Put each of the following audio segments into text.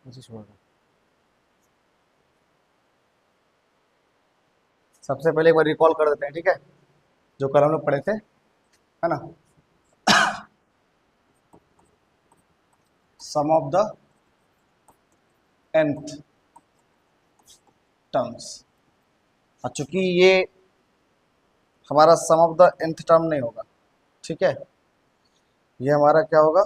मुझे छोड़ दो। सबसे पहले एक बार रिकॉल कर देते हैं, ठीक है, जो कल हम लोग पढ़े थे, है ना। Sum of the nth terms. और चूंकि ये हमारा sum of the nth term नहीं होगा, ठीक है, ये हमारा क्या होगा,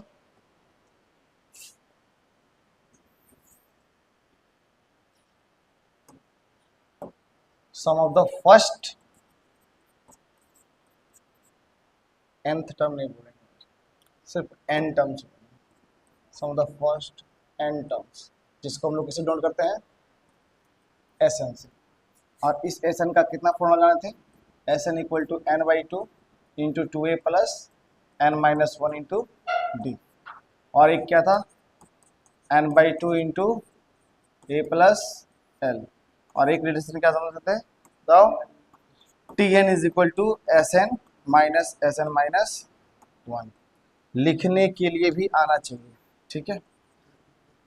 sum of the first nth term नहीं बोलेंगे, सिर्फ n terms, sum of the first n terms, जिसको हम लोग किसे डोंट करते हैं, Sn से। और इस Sn का कितना फॉर्मूला जाने थे, Sn equal to n/2 into 2a plus n-1 into D. और एक क्या था, n/2 into a plus l। और एक रिलेशन क्या समझ सकते हैं, तो Tn is equal to Sn minus Sn minus 1। लिखने के लिए भी आना चाहिए, ठीक है,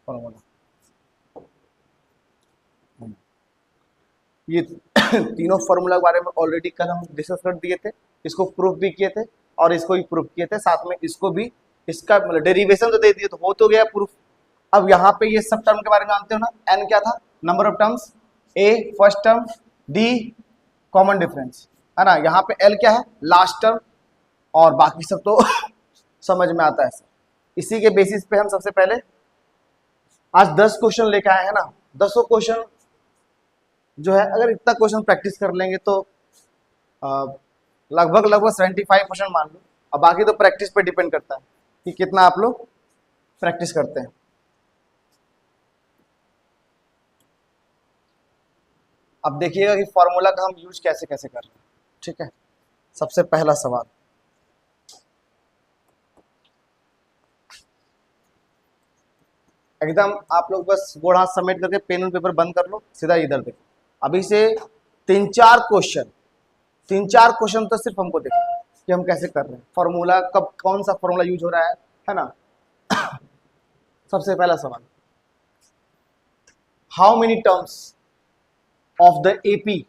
फॉर्मूला। ये तीनों फॉर्मूला के बारे में ऑलरेडी कल हम डिस्कस कर दिए थे, इसको प्रूफ भी किए थे और इसको भी प्रूफ किए थे, साथ में इसको भी, इसका मतलब डेरिवेशन तो दे दिए, तो हो तो गया प्रूफ। अब यहाँ पे ये सब टर्म के बारे में जानते हो ना, n क्या था, number of terms, a first term, d common difference, है ना। यहाँ पे l क्या है, लास्ट टर्म, और बाकी सब तो समझ में आता है। इसी के बेसिस पे हम सबसे पहले आज 10 क्वेश्चन लेके आए हैं ना। 10 क्वेश्चन जो है, अगर इतना क्वेश्चन प्रैक्टिस कर लेंगे तो लगभग 75% मान लो। अब बाकी तो प्रैक्टिस पे डिपेंड करता है कि कितना आप लोग प्रैक्टिस करते हैं। अब देखिएगा कि फॉर्मूला का हम यूज कैसे कैसे कर रहे हैं, ठीक है। सबसे पहला सवाल, एकदम आप लोग बस गोड़ हाथ समेट करके पेन और पेपर बंद कर लो, सीधा इधर देखो। अभी से 3-4 क्वेश्चन तो सिर्फ हमको देखो कि हम कैसे कर रहे हैं, फॉर्मूला कब कौन सा फॉर्मूला यूज हो रहा है ना। सबसे पहला सवाल, how many terms of the AP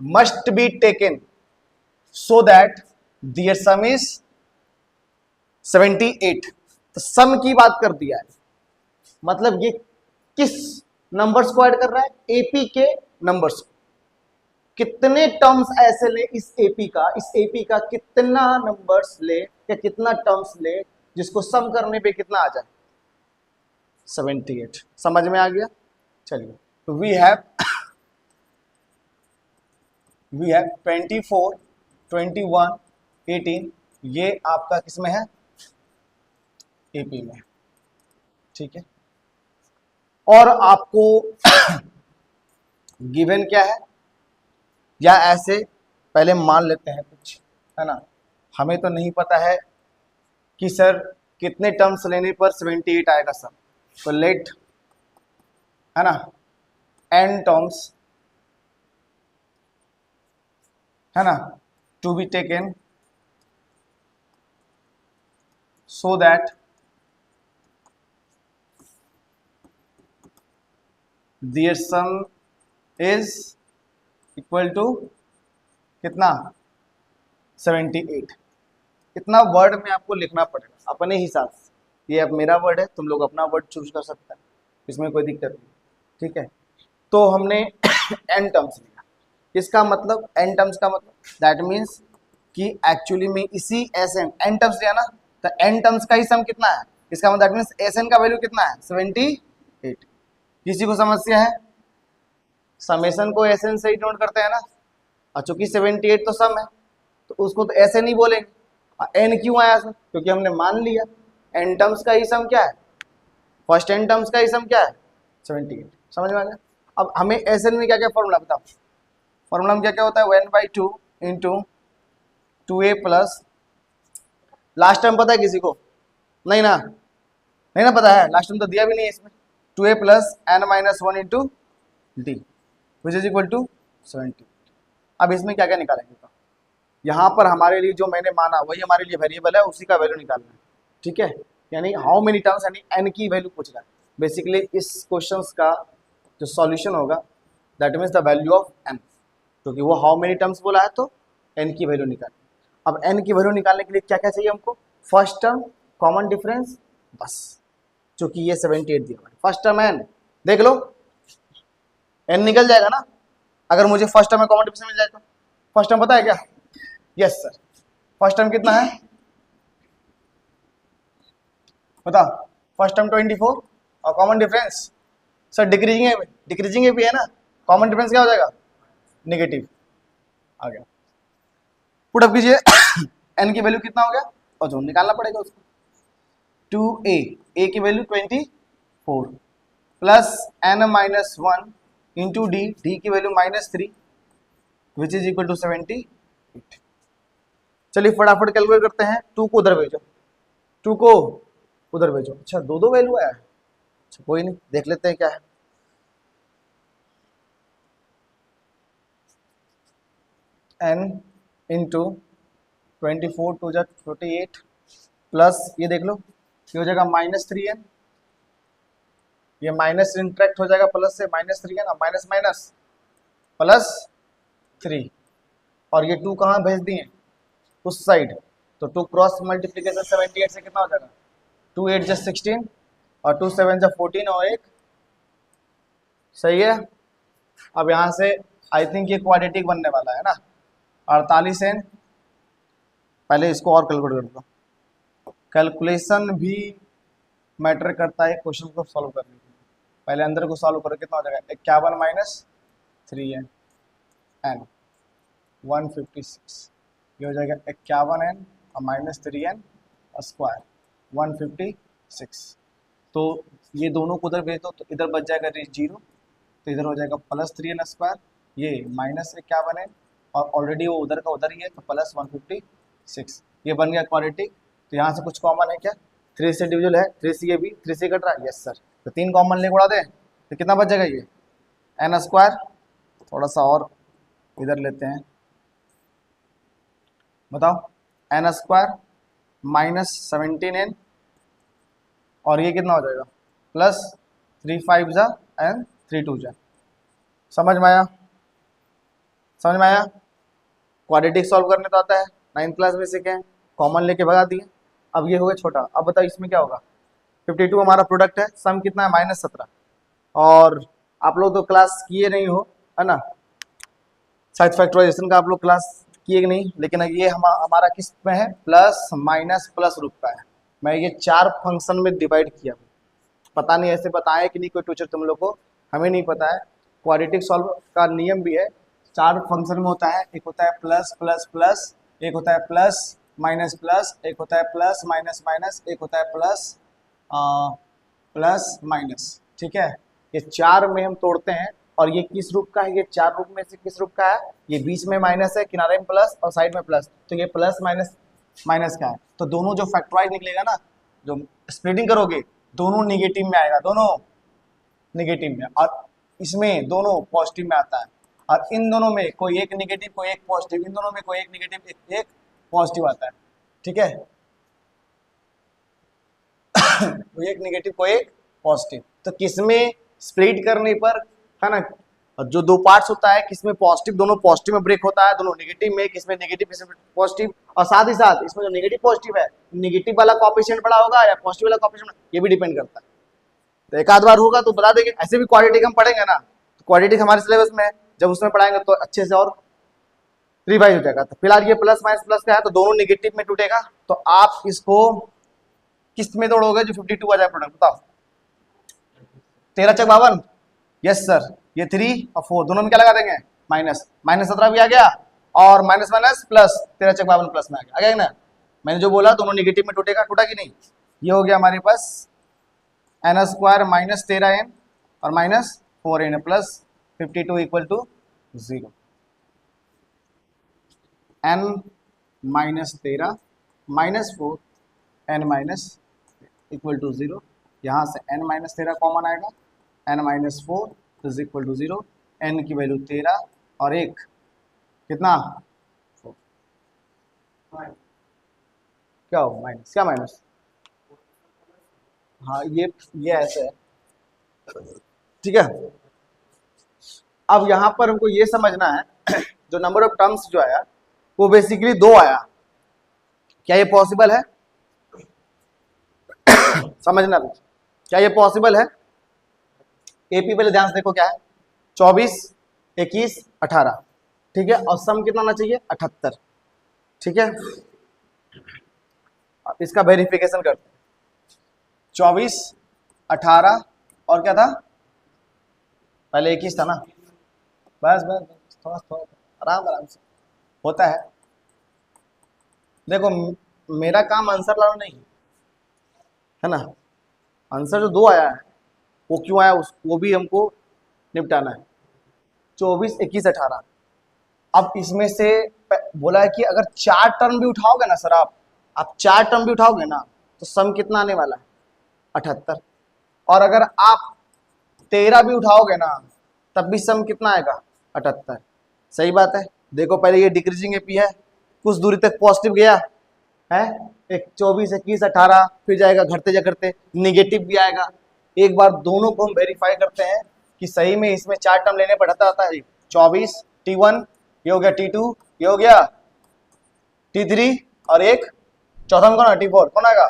must be taken so that their sum is 78। तो सम की बात कर दिया है, मतलब ये किस नंबर्स को ऐड कर रहा है, एपी के नंबर्स को। कितने टर्म्स ऐसे ले इस एपी का कितना नंबर्स ले या कितना टर्म्स ले जिसको सम करने पे कितना आ जाए, 78। समझ में आ गया। चलिए, तो वी हैव 24, 21, 18, ये आपका किसमें है, एपी में, ठीक है। और आपको गिवन क्या है, या ऐसे पहले मान लेते हैं कुछ, है ना। हमें तो नहीं पता है कि सर कितने टर्म्स लेने पर 78 आएगा सर, तो लेट, है ना, n टर्म्स, है ना, to be taken so that their sum is equal to कितना, 78। इतना वर्ड में आपको लिखना पड़ेगा अपने हिसाब से। ये अब मेरा वर्ड है, तुम लोग अपना वर्ड चूज कर सकते हैं, इसमें कोई दिक्कत नहीं, ठीक है। तो हमने n टर्म्स लिया, इसका मतलब n टर्म्स का मतलब दैट मीन्स कि एक्चुअली में इसी Sn n टर्म्स लिया ना, तो n टर्म्स का ही सम कितना है, इसका मतलब दैट मीन्स Sn का वैल्यू कितना है, 78। किसी को समस्या है, समेशन को Sn से ही नोट करते हैं ना, और चूंकि 78 तो सम है तो उसको तो Sn ही बोलेंगे। n क्यों आया सर, क्योंकि हमने मान लिया n टर्म्स का ही सम क्या है, फर्स्ट n टर्म्स का ही सम क्या है, 78। समझ में आ गया। अब हमें Sn में क्या क्या फॉर्मूला बताओ, फॉर्मूला में क्या क्या होता है, 1/2 into 2a plus, last time पता है किसी को, नहीं ना, नहीं ना पता है, लास्ट टाइम तो दिया भी नहीं है इसमें, 2a plus n-1 into D which is equal to 70। अब इसमें क्या क्या निकालेंगे, तो यहाँ पर हमारे लिए जो मैंने माना वही हमारे लिए वेरिएबल है, उसी का वैल्यू निकालना है, ठीक है। यानी हाउ मेनी टर्म्स, यानी n की वैल्यू पूछ रहा है। बेसिकली इस क्वेश्चंस का जो सॉल्यूशन होगा that means the value of n, क्योंकि वो हाउ मेनी टर्म्स बोला है तो n की वैल्यू निकालनी। अब n की वैल्यू निकालने के लिए क्या क्या चाहिए हमको, फर्स्ट टर्म, कॉमन डिफरेंस, बस। चूंकि ये 78 दिया हुआ है, फर्स्ट टर्म n देख लो, n निकल जाएगा ना अगर मुझे फर्स्ट टर्म में कॉमन डिफरेंस मिल जाए तो। फर्स्ट टर्म पता है क्या? यस सर, फर्स्ट टर्म कितना है बता, फर्स्ट टर्म 24 और कॉमन डिफरेंस सर डिक्रीजिंग भी है ना, कॉमन डिफरेंस क्या हो जाएगा, नेगेटिव। आ गया, पुट अप कीजिए n की वैल्यू कितना हो गया और जो निकालना पड़ेगा उसको 2a, a की value 24 plus n minus 1 into D, D की value -3 which is equal to 78। चलिए फटाफट कैलकुलेट करते हैं, 2 को उधर भेजो, 2 को उधर भेजो। अच्छा दो दो वैल्यू है, अच्छा कोई नहीं, देख लेते हैं क्या है। n इंटू 24 टू जा 48 प्लस ये देख लो ये हो जाएगा -3n, ये माइनस इंट्रैक्ट हो जाएगा प्लस से, -3n और माइनस माइनस +3 और ये 2 कहाँ भेज दिए उस साइड, तो 2 क्रॉस मल्टीप्लीकेशन 78 से कितना हो जाएगा, 2 8 जा 16 और 2 7 जा 14 और एक, सही है। अब यहाँ से आई थिंक ये क्वाड्रेटिक बनने वाला है ना, 48n, पहले इसको और कैलकुलेट कर दो, कैलकुलेशन भी मैटर करता है क्वेश्चन को सॉल्व करने के लिए। पहले अंदर को सॉल्व करो, कितना हो जाएगा 51 माइनस 3n n 156, ये हो जाएगा 51n और -3n और स्क्वायर 156। तो ये दोनों को उधर भेज दो तो इधर बच जाएगा 0, तो इधर हो जाएगा +3n स्क्वायर, ये -51n और ऑलरेडी वो उधर का उधर ही है तो +156, ये बन गया क्वाड्रेटिक। तो यहाँ से कुछ कॉमन है क्या, 3 से डिविजल है, 3 से ये भी 3 से कट रहा है, यस सर, तो 3 कॉमन लेके उड़ा दें तो कितना बच जाएगा, ये n स्क्वायर, थोड़ा सा और इधर लेते हैं, बताओ n स्क्वायर -17n और ये कितना हो जाएगा +3 5 जा एंड 3 2 जा, समझ में आया, समझ में आया। क्वाड्रेटिक सॉल्व करने तो आता है, 9th क्लास में सीखे हैं, कॉमन लेके भगा दिए। अब ये हो गया छोटा, अब बताओ इसमें क्या होगा, 52 हमारा प्रोडक्ट है, सम कितना है -17, और आप लोग तो क्लास किए नहीं हो है ना, शायद फैक्टराइजेशन का आप लोग क्लास किए कि नहीं, लेकिन ये हमारा किस में है, प्लस माइनस प्लस रूप का है। मैं ये 4 फंक्शन में डिवाइड किया, पता नहीं ऐसे बताएं कि नहीं कोई टीचर तुम लोग को, हमें नहीं पता है। क्वाड्रेटिक सॉल्व का नियम भी है, 4 फंक्शन में होता है, एक होता है प्लस प्लस प्लस, एक होता है प्लस माइनस प्लस, एक होता है प्लस माइनस माइनस, एक होता है प्लस प्लस माइनस, ठीक है। ये 4 में हम तोड़ते हैं और ये किस रूप का है, ये 4 रूप में से किस रूप का है, ये बीच में माइनस है, किनारे में प्लस और साइड में प्लस, तो ये प्लस माइनस माइनस का है। तो दोनों जो फैक्टराइज निकलेगा ना, जो स्प्लिटिंग करोगे दोनों निगेटिव में आएगा, दोनों निगेटिव में, और इसमें दोनों पॉजिटिव में आता है, और इन दोनों में कोई एक निगेटिव कोई एक पॉजिटिव, इन दोनों में कोई एक निगेटिव एक पॉजिटिव आता है, ठीक है। कोई एक निगेटिव कोई एक पॉजिटिव, तो किसमें स्प्लिट करने पर है ना, जो 2 पार्ट्स होता है, किसमें पॉजिटिव, दोनों पॉजिटिव में ब्रेक होता है, दोनों नेगेटिव में, किसमें नेगेटिव किसमें पॉजिटिव, और साथ ही साथ इसमें जो नेगेटिव पॉजिटिव है, नेगेटिव वाला कोएफिशिएंट बड़ा होगा या पॉजिटिव वाला कोएफिशिएंट, ये भी डिपेंड करता है। तो एक आध बार होगा तो बता देंगे, ऐसे भी क्वाड्रेटिक हम पढ़ेंगे ना, तो क्वाड्रेटिक हमारे सिलेबस में है, जब उसमें पढ़ाएंगे तो अच्छे से और रिवाइज हो जाएगा। तो फिलहाल ये प्लस माइनस प्लस का है तो दोनों नेगेटिव में टूटेगा, तो आप इसको किस में तोड़ोगे जो 52 आ जाए प्रोडक्ट, बताओ 13 चक 52, यस सर, ये 3 और 4 दोनों में क्या लगा देंगे माइनस, -17 भी आ गया और माइनस माइनस प्लस 13 चक 52 प्लस में आ गया ना, मैंने जो बोला दोनों नेगेटिव में टूटेगा, टूटा कि नहीं। ये हो गया हमारे पास n स्क्वायर -13n और -4n plus 52 equal to 0, n -13 -4 n equal to 0, यहाँ से n -13 कॉमन आएगा, n -4 is equal to 0, n की वैल्यू 13 और एक कितना 4, क्या हो माइनस, क्या माइनस, हाँ ये ऐसे है, ठीक है। अब यहां पर हमको ये समझना है जो नंबर ऑफ टर्म्स जो आया वो बेसिकली 2 आया, क्या ये पॉसिबल है? समझना भी, क्या ये पॉसिबल है? एपी पहले ध्यान से देखो क्या है, 24, 21, 18, ठीक है, और सम कितना आना चाहिए? 78, ठीक है। अब इसका वेरिफिकेशन करते हैं, 24, 18 और क्या था? पहले 21 था ना, बस बस बस, थोड़ा थोड़ा आराम आराम से होता है। देखो मेरा काम आंसर लाना नहीं है ना, आंसर जो 2 आया है वो क्यों आया वो भी हमको निपटाना है। 24, 21, 18, अब इसमें से बोला है कि अगर 4 टर्म भी उठाओगे ना सर, आप 4 टर्म भी उठाओगे ना तो सम कितना आने वाला है? 78। और अगर आप 13 भी उठाओगे ना तब भी सम कितना आएगा? 78। सही बात है। देखो पहले ये डिक्रीजिंग एपी है, कुछ दूरी तक पॉजिटिव गया है, एक 24, 21, 18, फिर जाएगा घटते जा करते निगेटिव भी आएगा। एक बार दोनों को हम वेरीफाई करते हैं कि सही में इसमें 4 टर्म लेने पर आता है। 24 T1, ये हो गया T2, ये हो गया T3, और एक चौथा में कौन है? T4, कौन आएगा?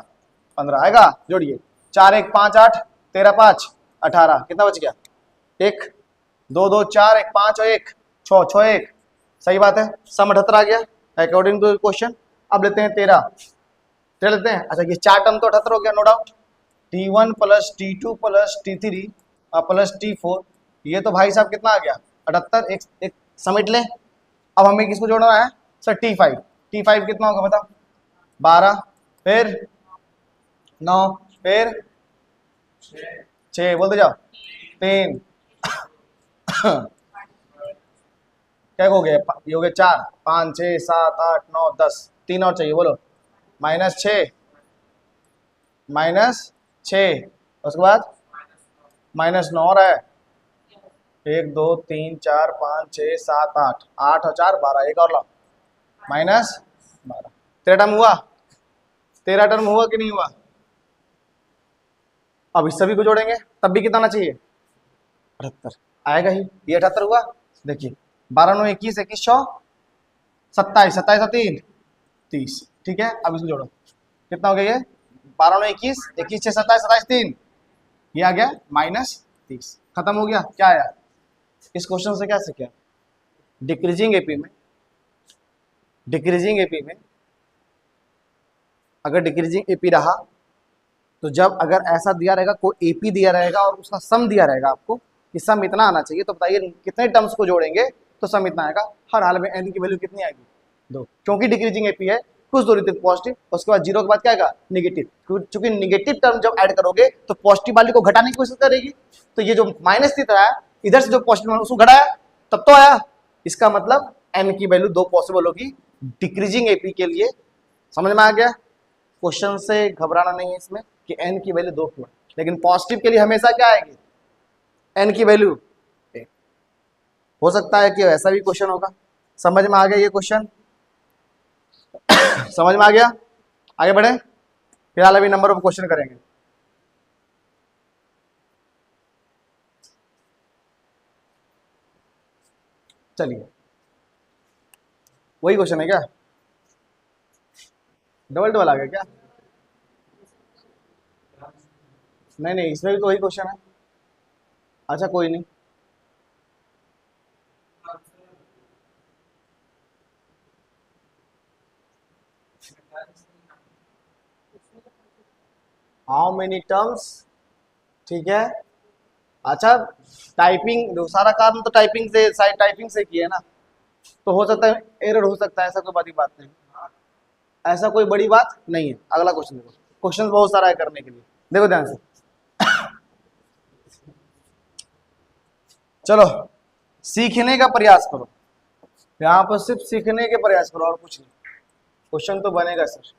15 आएगा। जोड़िए 4 1 5 8, 13 5 18, कितना बच गया? 1 2 2 4 1 5 और 1 6 6 1, सही बात है। सम 78 आ गया अकॉर्डिंग टू क्वेश्चन। अब लेते हैं 13 लेते हैं। अच्छा ये 4 टर्म तो 78 हो गया, no doubt. T1 plus T2 plus T3 plus T4, ये तो भाई साहब कितना आ गया? 78। एक समेट लें। अब हमें किसको जोड़ना है सर? T5। T5 कितना होगा बताओ? 12, फिर 9, फिर 6, बोलते जाओ। 3 क्या हो गया? ये हो गया 4 5 6 7 8 9 10, 3 और चाहिए, बोलो। -6, -6, उसके बाद -9 और है। 1 2 3 4 5 6 7 8, 8 और 4 12, एक और लाओ, -12। 13 टर्म हुआ? 13 टर्म हुआ कि नहीं हुआ? अब इस सभी को जोड़ेंगे तब भी कितना आना चाहिए? 78 आएगा ही। ये 78 हुआ। देखिए 12 9 21, 21 6 27, 27 और 3 30, ठीक है। अब इसको जोड़ो, कितना हो गया ये? 12 9 21, 21 6 27, 27 3, ये आ गया -30। खत्म हो गया। क्या आया इस क्वेश्चन से? क्या सीखे? डिक्रीजिंग एपी में, डिक्रीजिंग एपी में अगर डिक्रीजिंग एपी रहा तो जब अगर ऐसा दिया रहेगा, कोई एपी दिया रहेगा और उसका सम दिया रहेगा आपको कि सम इतना आना चाहिए, तो बताइए कितने टर्म्स को जोड़ेंगे तो सम इतना आएगा। हर हाल में एन की वैल्यू कितनी आएगी? 2, क्योंकि डिक्रीजिंग एपी है, कुछ दूरी तक पॉजिटिव, उसके बाद 0 के बाद क्या आएगा? निगेटिव। क्योंकि निगेटिव टर्म जब ऐड करोगे तो पॉजिटिव वाली को घटाने की कोशिश करेगी, तो ये जो माइनस थी है इधर से जो पॉजिटिव उसको घटाया तब तो आया। इसका मतलब एन की वैल्यू 2 पॉसिबल होगी डिक्रीजिंग एपी के लिए। समझ में आ गया? क्वेश्चन से घबराना नहीं है इसमें कि एन की वैल्यू 2 क्यों है, लेकिन पॉजिटिव के लिए हमेशा क्या आएगी? एन की वैल्यू 1। हो सकता है कि ऐसा भी क्वेश्चन होगा। समझ में आ गया ये क्वेश्चन? समझ में आ गया? आगे बढ़े। फिलहाल अभी नंबर ऑफ क्वेश्चन करेंगे। चलिए वही क्वेश्चन है क्या? डबल डबल आ गया क्या? नहीं नहीं, इसमें भी तो वही क्वेश्चन है। अच्छा कोई नहीं, हाउ मेनी टर्म्स, ठीक है। अच्छा टाइपिंग, सारा काम तो टाइपिंग से किया है ना, तो हो सकता है एरर हो सकता है, ऐसा कोई बड़ी बात नहीं, ऐसा कोई बड़ी बात नहीं है। अगला क्वेश्चन देखो, क्वेश्चन बहुत सारा है करने के लिए, देखो ध्यान से। चलो सीखने का प्रयास करो, यहाँ पर सिर्फ सीखने के प्रयास करो और कुछ नहीं। क्वेश्चन तो बनेगा सर।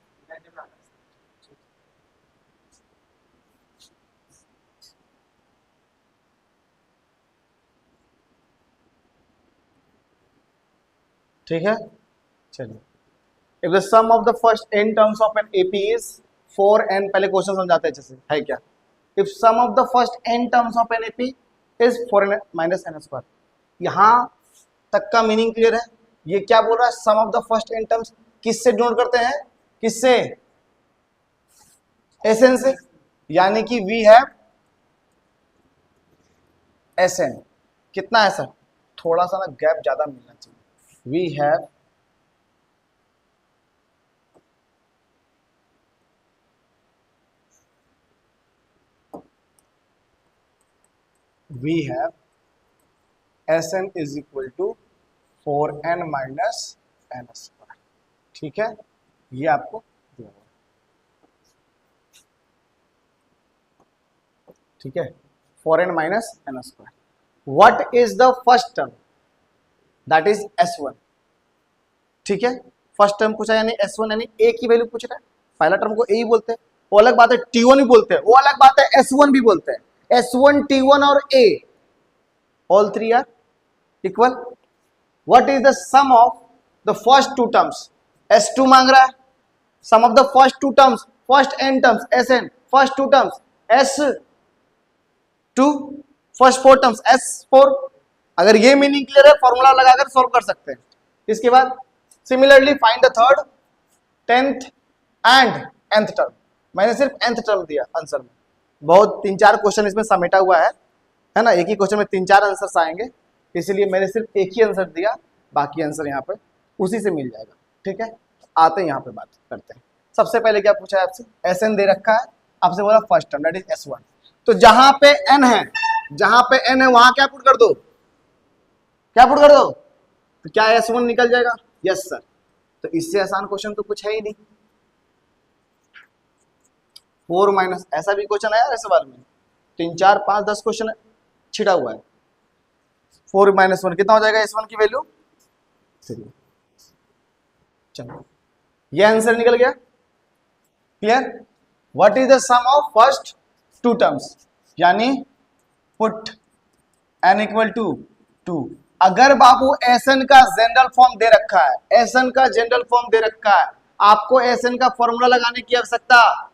ठीक है चलिए। If the sum of the first n terms of an AP is 4n, पहले क्वेश्चन समझाते हैं अच्छे से, है क्या? If sum of the first n terms of NAP is 4n minus n square. यहां तक का मीनिंग क्लियर है? ये क्या बोल रहा है? Sum of the first n terms किससे डिनोट करते हैं? किससे? Sn से। यानी कि वी हैव Sn। कितना है सर? थोड़ा सा ना गैप ज्यादा मिलना चाहिए। We have Sn is equal to 4n minus n square. ठीक है, ये आपको दिया हुआ है। ठीक है, 4n minus n square. What is the first term? That is S1। ठीक है, फर्स्ट टर्म पूछा यानी S1 यानी a की वैल्यू पूछ रहा है। पहला टर्म को a ही बोलते हैं, वो अलग बात है T1 भी बोलते हैं, वो अलग बात है S1 भी बोलते हैं। S1, T1 और a all three are equal. What is the sum of the first two terms? S2 मांग रहा है। Sum of the first two terms, first n terms Sn, first two terms S2, first four terms S4। अगर ये meaning clear है, formula लगाकर solve कर सकते हैं। इसके बाद similarly find the third, 10th and nth term. मैंने सिर्फ nth टर्म दिया आंसर में। बहुत 3-4 क्वेश्चन इसमें समेटा हुआ है ना? एक ही क्वेश्चन में 3-4 आंसर्स आएंगे, इसलिए मैंने सिर्फ एक ही आंसर दिया, बाकी आंसर यहाँ पे उसी से मिल जाएगा। ठीक है, आते हैं यहाँ पे बात करते हैं। सबसे पहले क्या पूछा है आपसे? Sn दे रखा है, आपसे बोला first term that is S1। तो जहां पे n है, जहां पे n है वहां क्या पुट कर दो? क्या पुट कर दो? तो क्या S1 निकल जाएगा? Yes sir. तो इससे आसान क्वेश्चन तो कुछ है ही नहीं। 4 माइनस, ऐसा भी क्वेश्चन है यार इस सवाल में, 3, 4, 5, 10 क्वेश्चन छिड़ा हुआ है। 4 माइनस 1 कितना हो जाएगा? S1 की वैल्यू 3। चलो, ये आंसर निकल गया। Clear? What is the sum of first two terms? यानी पुट n इक्वल टू 2। अगर बाबू Sn का जनरल फॉर्म दे रखा है, Sn का जनरल फॉर्म दे रखा है, आपको Sn का फॉर्मूला लगाने की आवश्यकता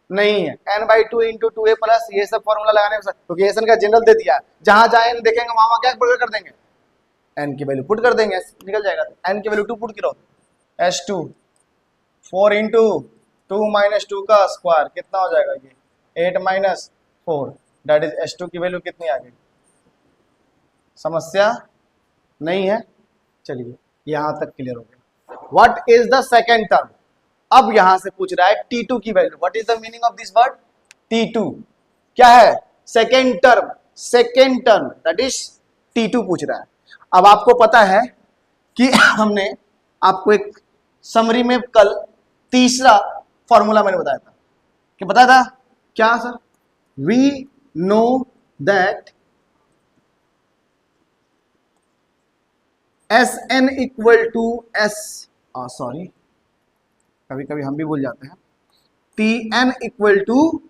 नहीं है। n/2 इंटू 2a प्लस ये सब फॉर्मूला लगाने की आवश्यकता, क्योंकि Sn का जनरल दे दिया। जहां जहां n देखेंगे वहां क्या पुट कर देंगे? n की वैल्यू पुट कर देंगे, निकल जाएगा। n की वैल्यू 2 पुट करो, S2 4 इंटू 2 माइनस 2 का स्क्वायर कितना हो जाएगा? ये 8 माइनस 4 दैट इज S2 की वैल्यू कितनी आ गई? समस्या नहीं है। चलिए, यहां तक क्लियर हो गया। What is the second term? अब यहां से पूछ रहा है T2 की value. What is the meaning of this word? T2 क्या है? Second term. Second term that is T2 पूछ रहा है। अब आपको पता है कि हमने आपको एक समरी में कल तीसरा फॉर्मूला मैंने बताया था, कि बताया था क्या sir? We know that Sn equal to sorry, कभी कभी हम भी भूल जाते हैं, Tn equal to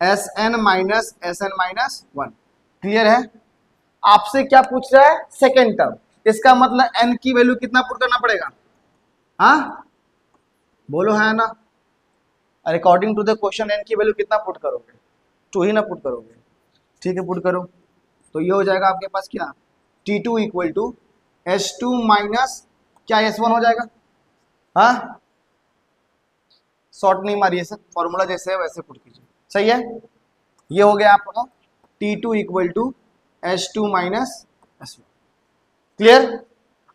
Sn minus Sn minus 1। Clear है? आपसे क्या पूछ रहा है? Second term. इसका मतलब n की वैल्यू कितना पुट करना पड़ेगा? हाँ बोलो, है ना? According to the question n की वैल्यू कितना पुट करोगे? 2 ही ना पुट करोगे। ठीक है, पुट करो। तो ये हो जाएगा आपके पास क्या? T2 equal to S2 minus क्या S1 हो जाएगा? हाँ, शॉर्ट नहीं मारिए सर, फॉर्मूला जैसे है वैसे पुट कीजिए। सही है, ये हो गया आपका T2 equal to S2 minus S1। Clear?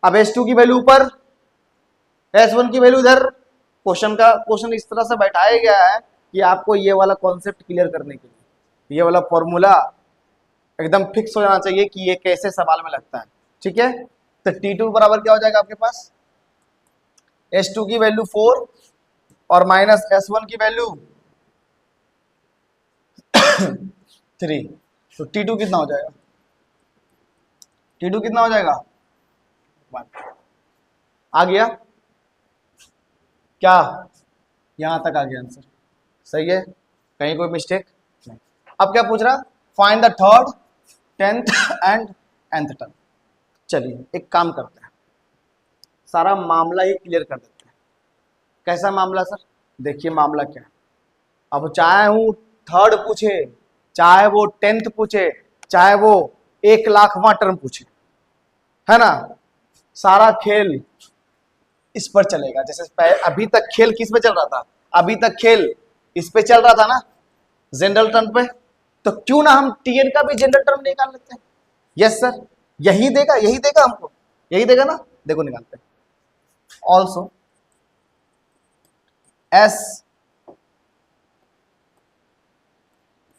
अब S2 की वैल्यू ऊपर, S1 की वैल्यू इधर। क्वेश्चन इस तरह से बैठाया गया है कि आपको ये वाला कॉन्सेप्ट क्लियर करने के लिए ये वाला फॉर्मूला एकदम फिक्स हो जाना चाहिए कि ये कैसे सवाल में लगता है। ठीक है, तो T2 बराबर क्या हो जाएगा आपके पास? S2 की वैल्यू 4 और माइनस S1 की वैल्यू 3। तो T2 कितना हो जाएगा? T2 कितना हो जाएगा? 1। आ गया क्या? यहां तक आ गया आंसर। सही है, कहीं कोई मिस्टेक नहीं। अब क्या पूछ रहा? Find the third, 10th and nth term. चलिए एक काम करते हैं, सारा मामला ही क्लियर कर देते हैं। कैसा मामला सर? देखिए मामला क्या है। अब चाहे हूं थर्ड पूछे, चाहे वो 10th पूछे, चाहे वो 1,00,000वां टर्म पूछे, है ना, सारा खेल इस पर चलेगा। जैसे अभी तक खेल किस पे चल रहा था, अभी तक खेल इस पे चल रहा था ना, जनरल टर्म पे। तो क्यों ना हम टीएन का भी जनरल टर्म निकाल लेते हैं। यस सर, यही देगा हमको, यही देगा ना। देखो निकालते हैं। Also S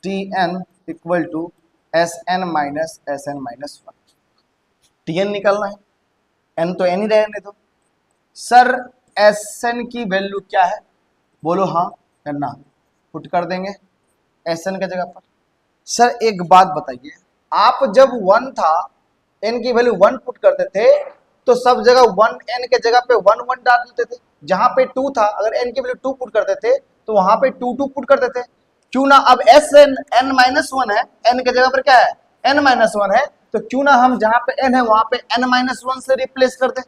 T N equal to S N minus S N minus 1। T N निकालना है, एन तो एन ही रहने दो। सर एस एन की वैल्यू क्या है, बोलो हाँ या ना। पुट कर देंगे एस एन के जगह पर। सर एक बात बताइए, आप जब 1 था, एन की वैल्यू 1 पुट करते थे, तो सब जगह 1 एन के जगह पे 1 1 डाल देते थे। जहां पे 2 था, अगर एन की वैल्यू 2 पुट करते थे, तो वहां पे 2 2 पुट करते थे। क्यों ना अब एस एन एन माइनस 1 है, एन के जगह पर क्या है, एन माइनस 1 है, तो क्यों ना हम जहां पे एन है वहां पे एन माइनस 1 से रिप्लेस कर दे।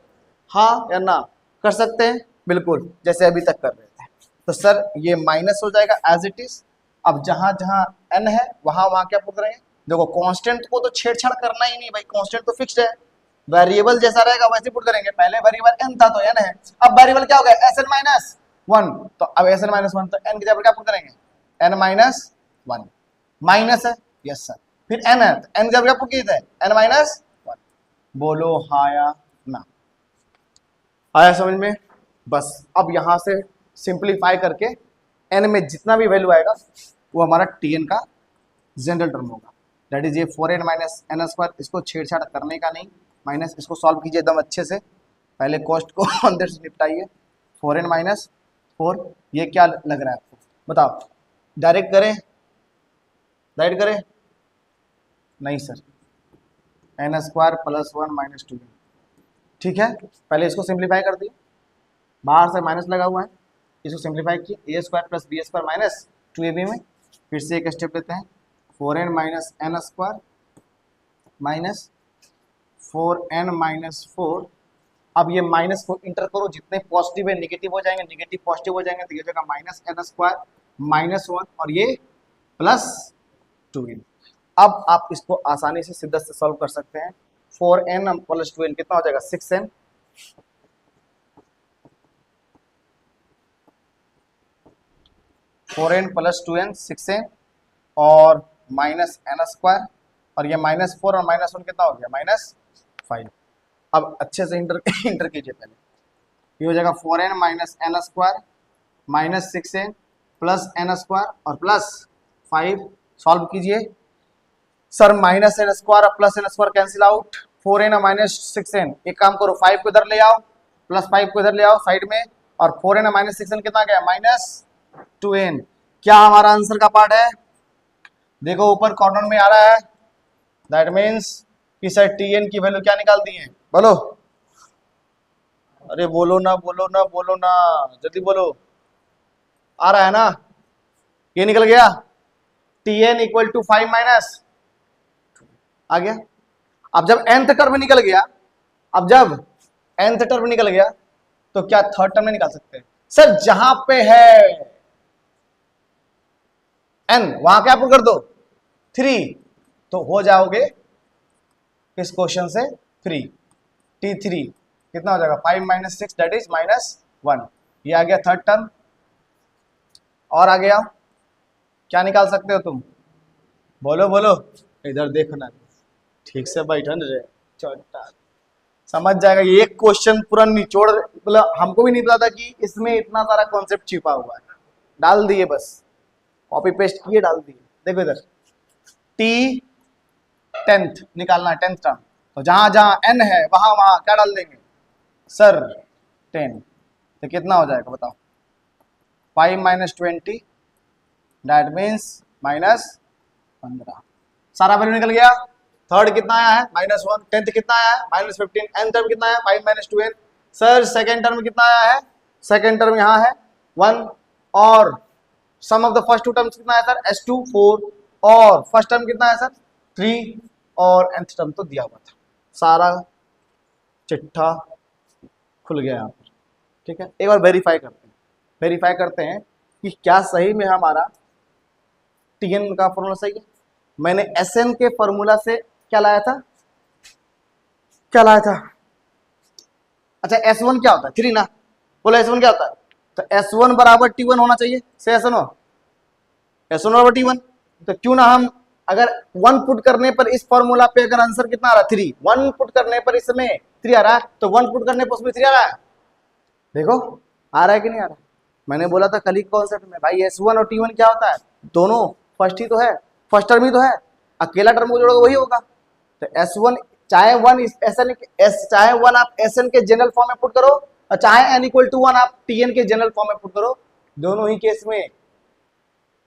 हाँ या ना, कर सकते हैं बिल्कुल, जैसे अभी तक कर रहे थे। तो सर ये माइनस हो जाएगा एज इट इज। अब जहां जहां एन है वहां वहां क्या पुट करेंगे। देखो कांस्टेंट को तो छेड़छाड़ करना ही नहीं भाई, कांस्टेंट तो फिक्स्ड है, वेरिएबल जैसा रहेगा वैसे पुट करेंगे। पहले वेरिएबल एन था तो एन है, अब वेरिएबल क्या हो गया, एस एन माइनस 1। तो अब एस एन माइनस 1, तो एन की जगह क्या पुट करेंगे, एन माइनस 1। माइनस है, यस सर, फिर एन है, तो एन की जगह क्या पुट किए थे, एन माइनस 1। बोलो हाँ या ना, आया समझ में। बस अब यहां से सिंप्लीफाई करके एन में जितना भी वैल्यू आएगा वो हमारा टी एन का जनरल टर्म होगा। दैट इज ये 4n माइनस एन स्क्वायर। इसको छेड़छाड़ करने का नहीं, माइनस इसको सॉल्व कीजिए एकदम अच्छे से, पहले कॉस्ट को अंदर से निपटाइए। 4n माइनस 4, ये क्या लग रहा है आपको बताओ, डायरेक्ट करें, डायरेक्ट करें, नहीं sir, N square plus 1 minus 2। ठीक है, पहले इसको सिंप्लीफाई कर दिए, बाहर से माइनस लगा हुआ है, इसको सिंप्लीफाई किए, A square plus B square minus 2ab में। फिर से एक स्टेप लेते हैं, 4n minus N square minus 4n minus 4। अब ये माइनस को इंटर करो, जितने पॉजिटिव है निगेटिव हो जाएंगे, निगेटिव पॉजिटिव हो जाएंगे, तो ये जगह माइनस एन स्क्वायर माइनस 1 और ये प्लस 2n। अब आप इसको आसानी से सीधा से सॉल्व कर सकते हैं। 4n प्लस 2n कितना हो जाएगा, 6n। 4n plus 2n 6n और माइनस एन स्क्वायर, और ये माइनस 4 और माइनस 1 कितना हो गया, माइनस 5। अब अच्छे से इंटर इंटर कीजिए पहले, ये हो जाएगा 4n minus N square minus 6n plus N square और प्लस 5। सॉल्व कीजिए सर, माइनस एन स्क्वायर और plus N square cancel out, 4n और माइनस 6n। एक काम करो, 5 को इधर ले आओ, प्लस 5 को इधर ले आओ साइड में, और 4n और माइनस 6n कितना गया, माइनस 2n। क्या हमारा आंसर का पार्ट है, देखो ऊपर कॉर्नर में आ रहा है, दैट मीन्स कि सर टी एन की वैल्यू क्या निकाल दी है, बोलो, अरे बोलो ना, बोलो ना, बोलो ना, जल्दी बोलो, आ रहा है ना, ये निकल गया, T N equal to 5 minus, आ गया। अब जब nth टर्म निकल गया, अब जब nth टर्म निकल गया, तो क्या थर्ड टर्म में निकाल सकते हैं। सर जहां पे है n वहां क्या पुट कर दो 3, तो हो जाओगे इस क्वेश्चन से 3, t3 कितना हो जाएगा, 5 माइनस 6 दैट इज माइनस 1। ये आ गया थर्ड टर्म। और आ गया, क्या निकाल सकते हो तुम, बोलो बोलो, इधर देखना, ठीक से बैठन रे, छोटा समझ जाएगा। ये एक क्वेश्चन पूरा निचोड़, मतलब हमको भी नहीं पता था कि इसमें इतना सारा कॉन्सेप्ट छिपा हुआ है, डाल दिए बस, कॉपी पेस्ट किए डाल दिए। देखो इधर टी 10th निकालना है, 10th टर्म, तो जहां जहां n है वहां वहां क्या डाल देंगे सर 10, तो कितना हो जाएगा बताओ, 5 माइनस 20 दैट मीन्स माइनस 15। सारा वैल्यू निकल गया। थर्ड कितना आया है, माइनस 1, 10th कितना आया है, माइनस 15, एन टर्म कितना है, 5 minus 2n। Sir second term कितना आया है, सेकेंड टर्म यहाँ है 1, और sum of the first two terms कितना है सर, s2 4, और फर्स्ट टर्म कितना है सर 3, और nth टर्म तो दिया हुआ था। सारा चिट्ठा खुल गया यहाँ पर। ठीक है, एक बार वेरीफाई करते हैं, वेरीफाई करते हैं कि क्या सही में हमारा Tn का फॉर्मूला सही है। मैंने Sn के फॉर्मूला से क्या लाया था, क्या लाया था, अच्छा S1 क्या होता है 3 ना, बोलो S1 क्या होता है, तो S1 बराबर T1 होना चाहिए, से S1 बराबर T1। तो क्यों ना हम अगर 1 पुट करने पर इस फॉर्मूला पे अगर आंसर कितना आ रहा है 3, 1 पुट करने पर इसमें 3 आ रहा है, तो 1 पुट करने पर उसमें 3 आ रहा है, देखो आ रहा है कि नहीं आ रहा। मैंने बोला था कल ही कॉन्सेप्ट में भाई S1 और T1 क्या होता है, दोनों फर्स्ट ही तो है, फर्स्ट टर्म ही तो है, अकेला टर्म को जोड़ोगे वही होगा। तो S1 चाहे 1 SN चाहे 1 आप SN के जनरल फॉर्म में पुट करो और चाहे n इक्वल टू 1 आप Tn के जनरल फॉर्म में पुट करो, दोनों ही केस में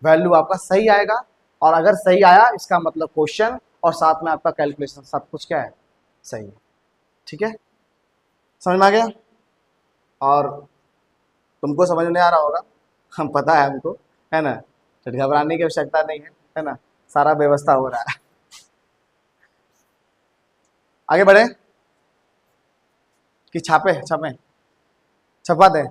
वैल्यू आपका सही आएगा। और अगर सही आया इसका मतलब क्वेश्चन और साथ में आपका कैलकुलेशन सब कुछ क्या है, सही है। ठीक है, समझ में आ गया। और तुमको समझ में आ रहा होगा, हम पता है हमको, है ना, तो घबराने की आवश्यकता नहीं है ना, सारा व्यवस्था हो रहा है। आगे बढ़े कि छापे छापे छपा दे,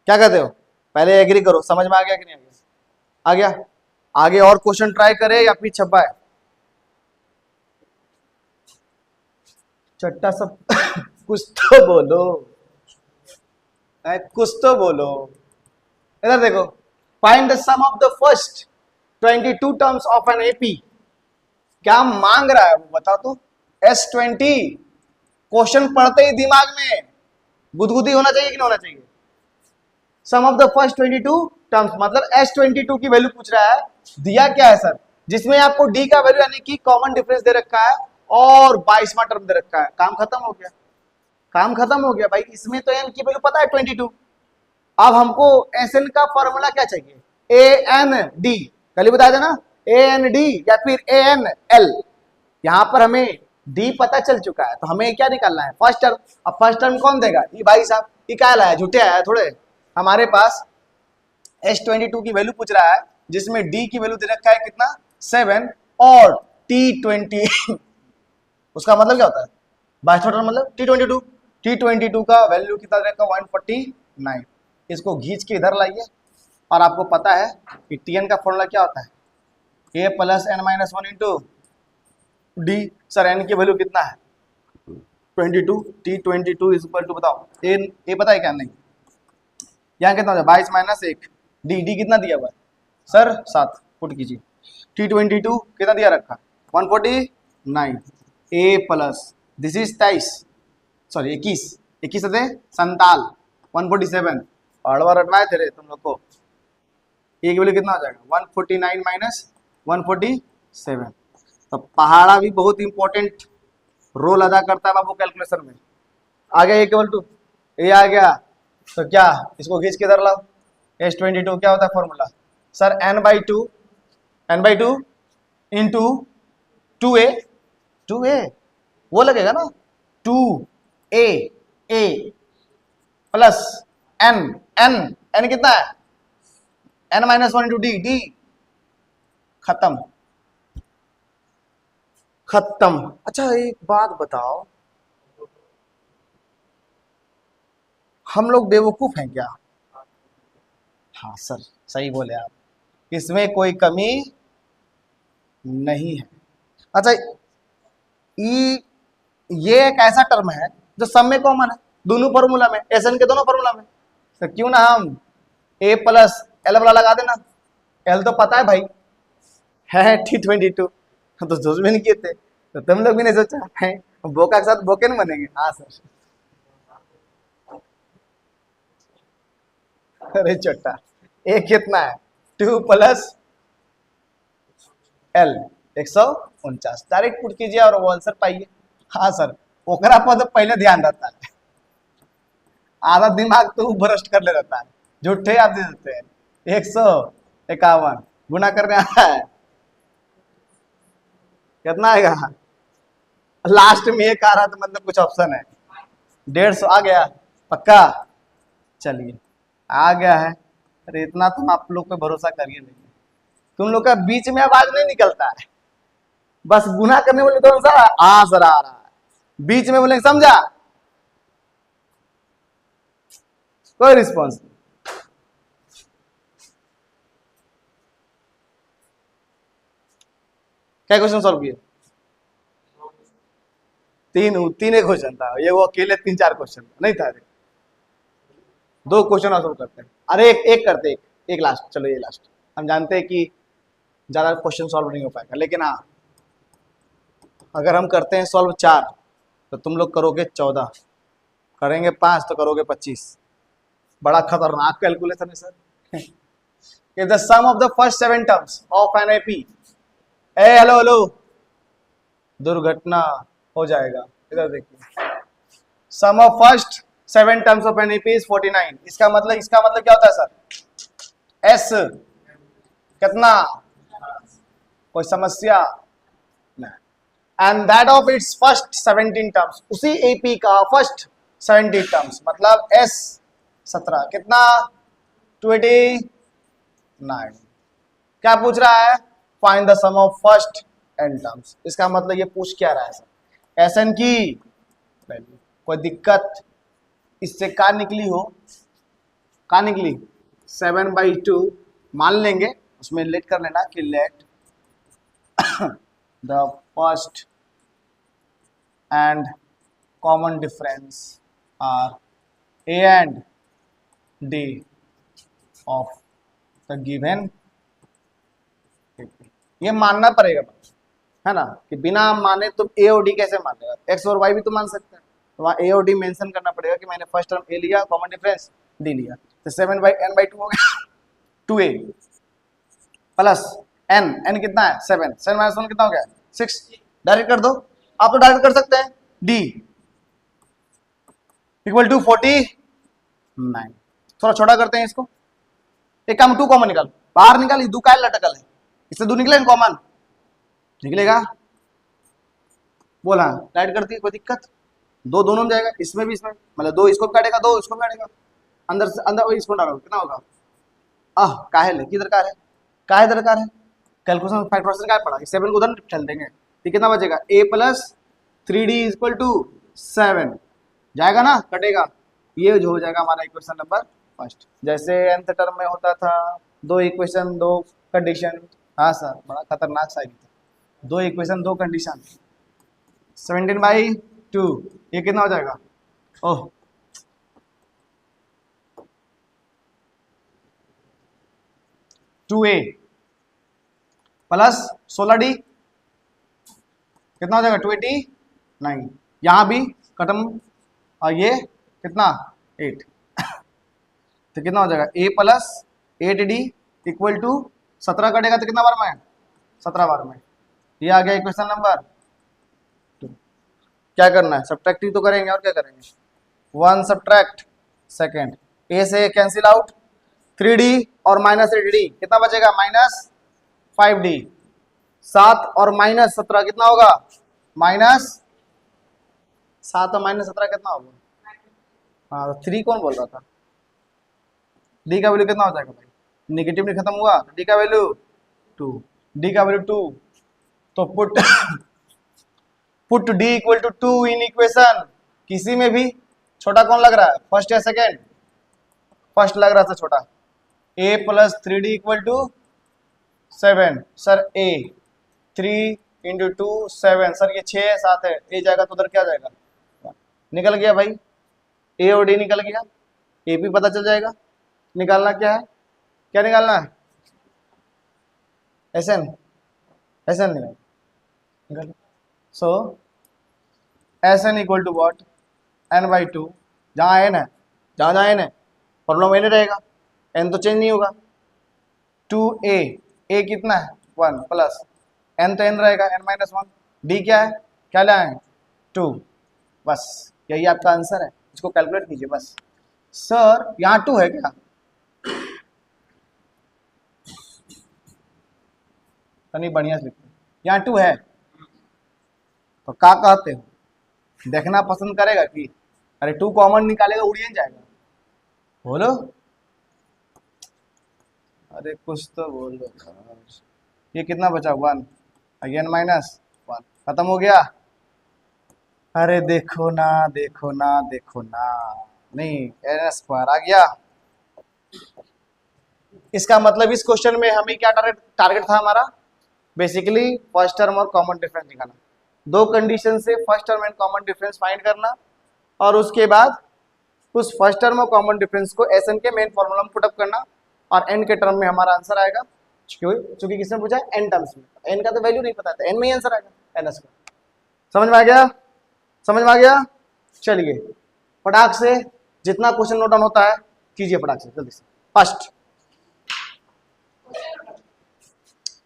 क्या कहते हो, पहले एग्री करो, समझ में आ गया कि नहीं आ गया, आ गया। आगे और क्वेश्चन ट्राई करे या फिर छपाए, चट्टा सब कुछ तो बोलो, कुछ तो बोलो। इधर देखो, find the sum of the first 22 terms of an AP, क्या मांग रहा है वो बताओ तो। S20 क्वेश्चन पढ़ते ही दिमाग में गुदगुदी होना चाहिए कि नहीं होना चाहिए। सम ऑफ द फर्स्ट 22 टर्म्स मतलब S22 की वैल्यू पूछ रहा है, दिया क्या है सर, जिसमें आपको D का वैल्यू यानी कि कॉमन डिफरेंस दे रखा है और 22वां टर्म दे रखा है, काम खत्म हो गया, काम खत्म हो गया भाई। इसमें तो n की वैल्यू पता है 22, अब हमको Sn का फॉर्मूला क्या चाहिए, AND, कल ही बताया था ना, AND या फिर ANL। यहां पर हमें D पता चल चुका है, तो हमें क्या निकालना है, फर्स्ट टर्म। अब फर्स्ट टर्म कौन देगा, ये भाई साहब, ये क्या लाया, झूठे आया थोड़े, हमारे पास S22 की वैल्यू पूछ रहा है जिसमें D की वैल्यू दे रखा है कितना 7 और T20 उसका मतलब क्या होता है, 22वां टर्म मतलब T22 का वैल्यू कितना दे रखा है 149। इसको घींच के इधर लाइए, और आपको पता है कि Tn का फॉर्मूला क्या होता है, A plus n minus 1 into D. Sir n की वैल्यू कितना है 22, T22 इज इक्वल टू बताओ, ए पता है क्या, नहीं, यहाँ कितना हो जाए 22 माइनस 1, डी कितना दिया हुआ है सर 7, पुट कीजिए। T22 कितना दिया रखा 149, A plus this is 23, sorry 21 संताल 147, और बार रटवाए थे रे तुम लोग को, ए की वैल्यू कितना हो जाएगा 149 माइनस 147। तो पहाड़ा भी बहुत इंपॉर्टेंट रोल अदा करता है बाबू कैलकुलेशन में। आ गया ए केवल टू, ए आ गया, तो क्या इसको खींच के इधर लाओ, S22 क्या होता है formula sir n/2 into 2a वो लगेगा ना 2a प्लस n कितना है n-1 इंटू डी, खत्म खत्म। अच्छा एक बात बताओ, हम लोग बेवकूफ हैं क्या, हाँ सर सही बोले आप, इसमें कोई कमी नहीं है। अच्छा ये एक ऐसा टर्म है जो सब में कॉमन है, दोनों फॉर्मूला में, Sn के दोनों फॉर्मूला में, तो क्यों ना हम a प्लस एल वाला लगा देना, एल तो पता है भाई है T22, तो सोच भी नहीं किए थे, तो तुम लोग भी नहीं सोचा है, बोका के साथ बोके नहीं बनेंगे, हाँ सर। अरे छोटा ए कितना है 2 प्लस एल 149, डायरेक्ट पुट कीजिए और वो आंसर पाइए। हाँ सर, ओकरा पर तो पहले ध्यान रहता है, आधा दिमाग तो भ्रष्ट कर ले रहता है, झूठे याद दे देते हैं। 151 गुना करने आता है, कितना आएगा, लास्ट में एक आ रहा तो मतलब कुछ ऑप्शन है, 150 आ गया पक्का, चलिए आ गया है। अरे इतना तुम आप लोग पे भरोसा करिए नहीं, तुम लोग का बीच में आवाज नहीं निकलता है, बस गुना करने बोले तो सर आ सर आ रहा है, बीच में बोले समझा, कोई रिस्पॉन्स नहीं। क्या क्वेश्चन सॉल्व किए? तीन एक क्वेश्चन था ये, वो अकेले 3-4 क्वेश्चन नहीं था। 2 क्वेश्चन और सॉल्व करते हैं। अरे एक करते, एक लास्ट, चलो ये लास्ट। हम जानते हैं कि ज्यादा क्वेश्चन सॉल्व नहीं हो पाएगा, लेकिन हाँ अगर हम करते हैं सॉल्व 4 तो तुम लोग करोगे 14, करेंगे 5 तो करोगे 25। बड़ा खतरनाक कैलकुलेशन है sir. If the sum of the first 7 terms of an AP, ए हेलो हेलो, दुर्घटना हो जाएगा। इधर देखिए, sum of first 7 terms of an AP is 49। इसका मतलब क्या होता है सर? एस कितना? कोई समस्या? And that of its first 17 terms, उसी एपी का फर्स्ट 17 टर्म्स मतलब एस 17 कितना? 29। क्या पूछ रहा है? Find the sum of first n terms. इसका मतलब ये पूछ क्या रहा है सर? एस एन की वैल्यू। कोई दिक्कत? इससे क्या निकली हो? क्या निकली? 7/2 मान लेंगे, उसमें लेट कर लेना कि late the first and common difference are A and D of the given AP। ये मानना पड़ेगा है ना, कि बिना माने तो ए और डी कैसे मान लेगा? एक्स और वाई भी तो मान सकते हैं, तो वहाँ ए और डी मेंशन करना पड़ेगा कि मैंने फर्स्ट टर्म ए लिया, कॉमन डिफरेंस डी लिया, तो 7/n/2 हो गया 2a प्लस n कितना है? 7 - 1 कितना हो गया? 6। डायरेक्ट कर दो, आप तो डायरेक्ट कर सकते हैं। d equal to 49। थोड़ा छोटा करते हैं इसको, एक काम 2 कॉमन निकाल, बाहर निकाल, दो का लटकल है, इससे 2 निकले कॉमन निकलेगा, बोला डायरेक्ट करती है, कोई दिक्कत? दोनों में जाएगा, इसमें भी इसमें, मतलब 2 इसको काटेगा 2 इसको काटेगा, अंदर से अंदर इसको डालो, कितना होगा? काहे ले की दरकार है, काहे दरकार है? कैलकुलेशन फैक्टराइजेशन का पड़ा, 7 को उधर चल देंगे, तो कितना बचेगा? a + 3d = 7 जाएगा ना, कटेगा, ये जो हो जाएगा हमारा इक्वेशन नंबर फर्स्ट। जैसे nth टर्म में होता था 2 इक्वेशन 2 कंडीशन। हाँ सर, बड़ा खतरनाक सा था, 2 इक्वेशन 2 कंडीशन। 17/2 ये कितना हो जाएगा? ओह 2a प्लस 16d कितना हो जाएगा? 289। यहाँ भी खत्म, और ये कितना? 8। तो कितना हो जाएगा? a + 8d = 17 कटेगा तो कितना बार में? 17 बार में। ये आ गया इक्वेशन नंबर 2। क्या करना है? सब्ट्रैक्टिव तो करेंगे, और क्या करेंगे? 1 सब्ट्रैक्ट सेकेंड, a से कैंसिल आउट, 3d और -8d कितना बचेगा? -5d। 7 और -17 कितना होगा? -7 और -17 कितना होगा? हाँ, 3 कौन बोल रहा था? डी का वैल्यू कितना हो जाएगा भाई? निगेटिव नहीं खत्म हुआ, डी का वैल्यू 2, डी का वैल्यू 2, तो put D equal to 2 in equation. किसी में भी छोटा कौन लग रहा है, फर्स्ट या सेकेंड? फर्स्ट लग रहा था छोटा। a + 3d = 7। Sir a 3 × 2 7, sir ये 6 है 7 है, a जाएगा तो उधर क्या जाएगा? निकल गया भाई, a और d निकल गया, a भी पता चल जाएगा। निकालना क्या है? क्या निकालना है? SN निकाल। सो SN = what? n/2, जहाँ n है, जहाँ n है प्रॉब्लम n रहेगा, n तो चेंज नहीं होगा। 2a, a कितना है? 1 प्लस n तो n रहेगा, n-1, d क्या है? क्या लाए? 2। बस यही आपका आंसर है, इसको कैलकुलेट कीजिए बस। सर यहाँ 2 है क्या? तनी बढ़िया से लिखते, यहाँ 2 है तो क्या कहते हो? देखना पसंद करेगा कि अरे 2 कॉमन निकालेगा उड़िए जाएगा? बोलो, अरे कुछ तो बोलो। ये कितना बचा? 1 अगेन -1, खत्म हो गया। अरे देखो ना देखो ना देखो ना, नहीं n² आ गया। इसका मतलब इस क्वेश्चन में हमें क्या टारगेट था हमारा? बेसिकली फर्स्ट टर्म और कॉमन डिफरेंस निकालना, दो कंडीशन से first term and common difference find करना, और उसके बाद उस फर्स्ट टर्म और कॉमन डिफरेंस को एस एन के मेन फॉर्मूला में पुटअप करना, और एन के टर्म में हमारा आंसर आएगा, क्योंकि किसने पूछा है एन टर्म्स में, एन का तो वैल्यू नहीं पता था, एन में ही आंसर आएगा एन स्क्वायर। समझ में आ गया? समझ में आ गया? चलिए फटाक से जितना क्वेश्चन नोट डाउन होता है कीजिए फटाक से जल्दी से। फर्स्ट,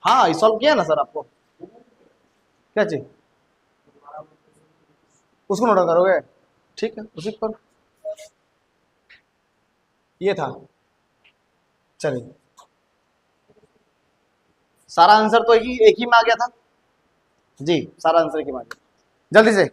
हाँ सॉल्व किया ना सर आपको, क्या चाहिए उसको नोट डाउन करोगे, ठीक है उसी पर ये था। चलिए सारा आंसर तो एक ही में आ गया था जी, सारा आंसर एक ही में आ गया, जल्दी से